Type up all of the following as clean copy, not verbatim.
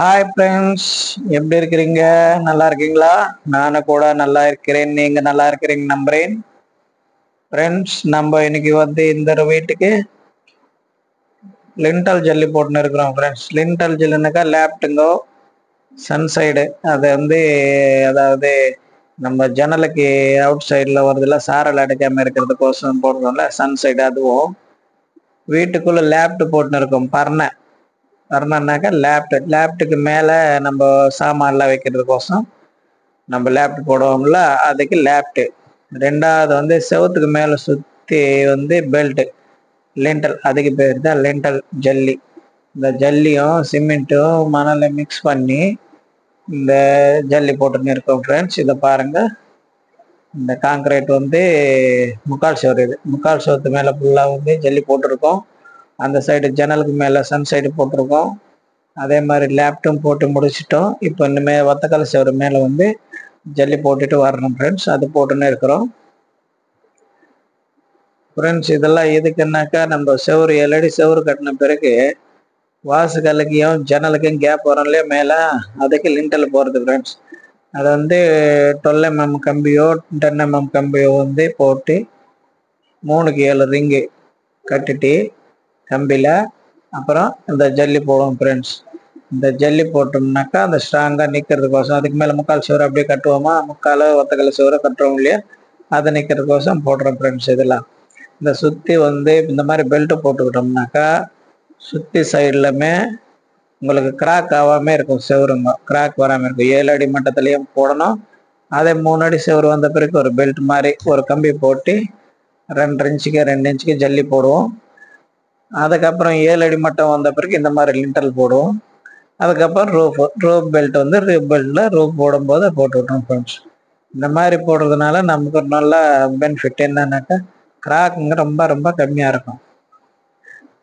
Hi friends, எப்படி இருக்கிறீங்க? நல்லா இருக்கீங்களா? நானும் கூட நல்லா இருக்கிறேன். நீங்க நல்லா இருக்கிறீங்க நம்புறேன். ஃப்ரெண்ட்ஸ், நம்ம இன்னைக்கு இந்த ஒரு வீட்டுக்கு லிண்டல் ஜல்லி போட்டுன்னு இருக்கிறோம். ஃப்ரெண்ட்ஸ், லிண்டல் ஜல்லினாக்கா லேப்டுங்கோ சன்சைடு. அது அதாவது நம்ம ஜன்னலுக்கு அவுட் சைடில் வருதுல, சாரல் அடைக்காம இருக்கிறதுக்கோசம் போடுறோம்ல சன்சைடு. அதுவும் வீட்டுக்குள்ள லேப்டு போட்டுன்னு இருக்கோம். பர்னாக்கா லேப்டுக்கு மேலே நம்ம சாமான்லாம் வைக்கிறதுக்கோசம் நம்ம லேப்டு போடுவோம்ல, அதுக்கு லேப்டு. ரெண்டாவது செவத்துக்கு மேலே சுற்றி பெல்ட்டு லிண்டல், அதுக்கு பேர் தான் லிண்டல் ஜல்லி. இந்த ஜல்லியும் சிமெண்ட்டும் மணலை மிக்ஸ் பண்ணி இந்த ஜல்லி போட்டுன்னு இருக்கோம். ஃப்ரெண்ட்ஸ், இதை பாருங்க. இந்த காங்கிரீட் முக்கால் சோறு, இது முக்கால் சோத்து மேலே ஃபுல்லாக ஜல்லி போட்டிருக்கோம். அந்த சைடு ஜன்னலுக்கு மேலே சன் சைடு போட்டிருக்கோம். அதே மாதிரி லேப்டும் போட்டு முடிச்சிட்டோம். இப்போ இன்னுமே வத்தக்கல் சோறு மேலே ஜல்லி போட்டுட்டு வரணும். ஃப்ரெண்ட்ஸ், அது போட்டுன்னு இருக்கிறோம். ஃப்ரெண்ட்ஸ், இதெல்லாம் எதுக்குன்னாக்கா நம்ம செவரு 7 அடி செவரு கட்டின பிறகு வாசுகளுக்கும் ஜன்னலுக்கும் கேப் வரும் இல்லையா மேலே, அதுக்கு லிண்டல் போகிறது. ஃப்ரெண்ட்ஸ், அதை 12 mm கம்பியோ 10 mm கம்பியோ போட்டு 3க்கு 7 ரிங்கு கட்டிட்டு கம்பியில் அப்புறம் இந்த ஜல்லி போடுவோம். ஃப்ரெண்ட்ஸ், இந்த ஜல்லி போட்டோம்னாக்கா அந்த ஸ்ட்ராங்காக நிற்கிறதுக்கோசம், அதுக்கு மேலே முக்கால் சுவரை அப்படியே கட்டுவோமா, முக்கால் ஒத்தக்கல் சுவரை கட்டுறோம் இல்லையா, அதை நிற்கிறதுக்கோசம் போடுறோம். ஃப்ரெண்ட்ஸ், இதெல்லாம் இந்த சுற்றி இந்த மாதிரி பெல்ட்டு போட்டுக்கிட்டோம்னாக்கா சுற்றி சைட்லுமே உங்களுக்கு கிராக் ஆகாமல் இருக்கும். செவருங்க கிராக் வராமல் இருக்கும். 7 அடி மட்டத்துலேயும் போடணும். அதே 3 அடி செவரு வந்த பிறகு ஒரு பெல்ட் மாதிரி ஒரு கம்பி போட்டு 2 இன்ச்சுக்கு ஜல்லி போடுவோம். அதுக்கப்புறம் 7 அடி மட்டம் வந்த பிறகு இந்த மாதிரி லிண்டல் போடுவோம். அதுக்கப்புறம் ரூப் பெல்ட் ரூப் பெல்ட்டில் ரூப் போடும்போது போட்டு விட்றோம். ஃப்ரெண்ட்ஸ், இந்த மாதிரி போடுறதுனால நமக்கு ஒரு நல்ல பெனிஃபிட் என்னன்னாக்கா கிராக்குங்க ரொம்ப ரொம்ப கம்மியாக இருக்கும்.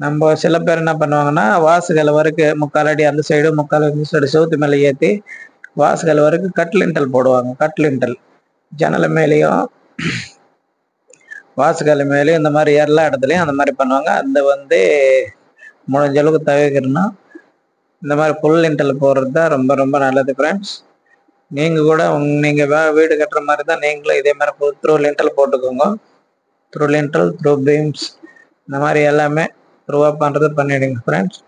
நம்ம சில பேர் என்ன பண்ணுவாங்கன்னா வாசுகள் வரைக்கும் முக்கால் அடி அந்த சைடு முக்கால் இந்த சைடு செவுத்து மேலே ஏற்றி வாசுகள் வரைக்கும் கட் லிண்டல் போடுவாங்க. கட் லிண்டல் ஜன்னல் மேலேயும் வாசுகள் மேலேயும் இந்த மாதிரி எல்லா இடத்துலையும் அந்த மாதிரி பண்ணுவாங்க. அந்த முடிஞ்ச அளவுக்கு தவிர்க்கணும்னா இந்த மாதிரி புல் லிண்டல் போடுறது தான் ரொம்ப ரொம்ப நல்லது. ஃப்ரெண்ட்ஸ், நீங்கள் கூட நீங்கள் வீடு கட்டுற மாதிரி தான் நீங்களும் இதே மாதிரி த்ரூ லிண்டல் போட்டுக்கோங்க. த்ரூ லிண்டல், த்ரூ பீம்ஸ், இந்த மாதிரி எல்லாமே த்ரூவாக பண்ணுறது பண்ணிவிடுங்க. ஃப்ரெண்ட்ஸ்,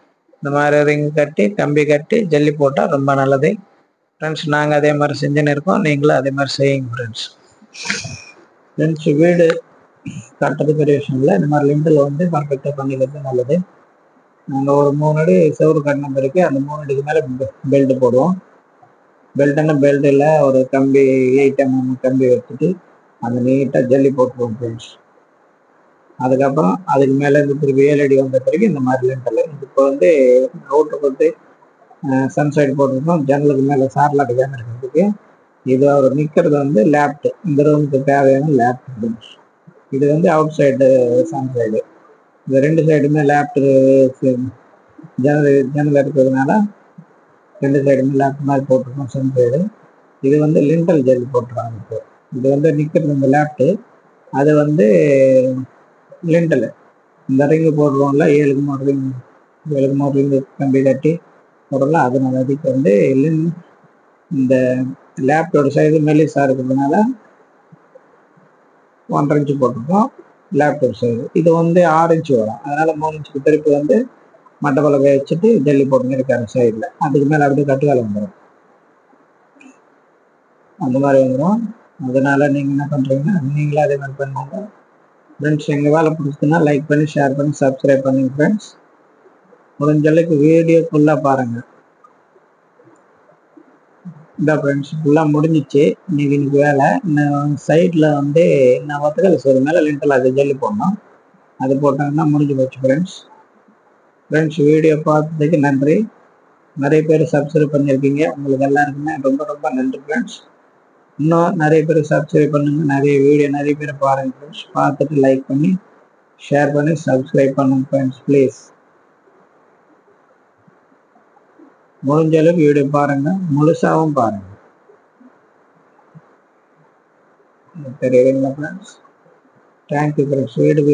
இந்த மாதிரி ரிங் கட்டி கம்பி கட்டி ஜல்லி போட்டால் ரொம்ப நல்லது. ஃப்ரெண்ட்ஸ், நாங்கள் அதே மாதிரி செஞ்சுன்னு இருக்கோம். நீங்களும் அதே மாதிரி செய்யுங்க. ஃப்ரெண்ட்ஸ், வீடு கட்டுறது பெரிய விஷயம் இல்லை. இந்த மாதிரி லிண்டல் பர்ஃபெக்டாக பண்ணிக்கிறது நல்லது. நாங்கள் ஒரு 3 அடி செவரு கட்டின பிறகு அந்த 3 அடிக்கு மேலே பெல்ட் போடுவோம். பெல்ட்டில் ஒரு கம்பி 8 mm கம்பி வச்சுட்டு அந்த நீட்டாக ஜல்லி போட்டுருவோம். ஃப்ரெண்ட்ஸ், அதுக்கப்புறம் அதுக்கு மேலே திருப்பி 7 அடி வந்த பிறகு இந்த மாதிரி லிண்டல். இப்போ அவுட்டர் சன்சைடு போட்டிருக்கோம். ஜன்னலுக்கு மேலே சாரல் அடைக்காமல் இருக்கிறதுக்கு இது அவர் நிற்கிறது லேப்டு. இந்த ரூமுக்கு தேவையான லேப்டு. ஃப்ரெண்ட்ஸ், இது அவுட் சைடு சன்சைடு. இந்த 2 சைடுமே லேப்டு ஜன்னல் இருக்கிறதுனால 2 சைடுமே லேப்டு மாதிரி போட்டிருக்கோம். சன்சைடு இது லிண்டல் ஜல்லி போட்டுருக்காங்க. இப்போ இது நிற்கிறது இந்த லேப்டு, அது லிண்டல். இந்த ரிங்கு போடுறோம்ல 7க்கு 3 ரிங்கு கம்பி கட்டி போடுறோம்ல, அதனால அதுக்கு இந்த லேப்டோட சைடு மெல்லிஸாக இருக்கிறதுனால 1.5 இன்ச்சு போட்டிருக்கோம். லேப்டாப் சைடு இது 6 இன்ச்சு வரும். அதனால 3 இன்ச்சுக்கு திருப்பி மட்டப்பலகை வச்சுட்டு ஜல்லி போட்டுன்னு இருக்காரு சைடில். அதுக்கு மேலே அப்படியே கட்டுக்கால் வந்துடும். அந்த மாதிரி வந்துடும். அதனால நீங்கள் என்ன பண்ணுறீங்கன்னா நீங்களே அதே மாதிரி பண்ணுவாங்க. ஃப்ரெண்ட்ஸ், எங்கள் வேலை பிடிச்சதுன்னா லைக் பண்ணி ஷேர் பண்ணி சப்ஸ்கிரைப் பண்ணுங்க. ஃப்ரெண்ட்ஸ், முடிஞ்ச அளவுக்கு வீடியோ ஃபுல்லாக பாருங்கள். இந்த ஃப்ரெண்ட்ஸ் ஃபுல்லாக முடிஞ்சிச்சு. இன்னைக்கு வேலை சைடில் நான் ஒத்தக்கல் சோறு மேலே லிண்டல் அது ஜல்லி போடணும். அது போட்டாங்கன்னா முடிஞ்சு போச்சு. ஃப்ரெண்ட்ஸ், வீடியோ பார்த்ததுக்கு நன்றி. நிறைய பேர் சப்ஸ்கிரைப் பண்ணியிருக்கீங்க. உங்களுக்கு எல்லாருக்குமே ரொம்ப ரொம்ப நன்றி. ஃப்ரெண்ட்ஸ், இன்னும் நிறைய பேர் சப்ஸ்கிரைப் பண்ணுங்க. நிறைய வீடியோ நிறைய பேர் பாருங்கள். ஃப்ரெண்ட்ஸ், பார்த்துட்டு லைக் பண்ணி ஷேர் பண்ணி சப்ஸ்கிரைப் பண்ணுங்க. ஃப்ரெண்ட்ஸ், ப்ளீஸ் முடிஞ்ச அளவுக்கு வீடியோ பாருங்க, முழுசாகவும் பாருங்க. தெரியுதுங்களா ஃப்ரெண்ட்ஸ்? Thank you friends. வீடியோ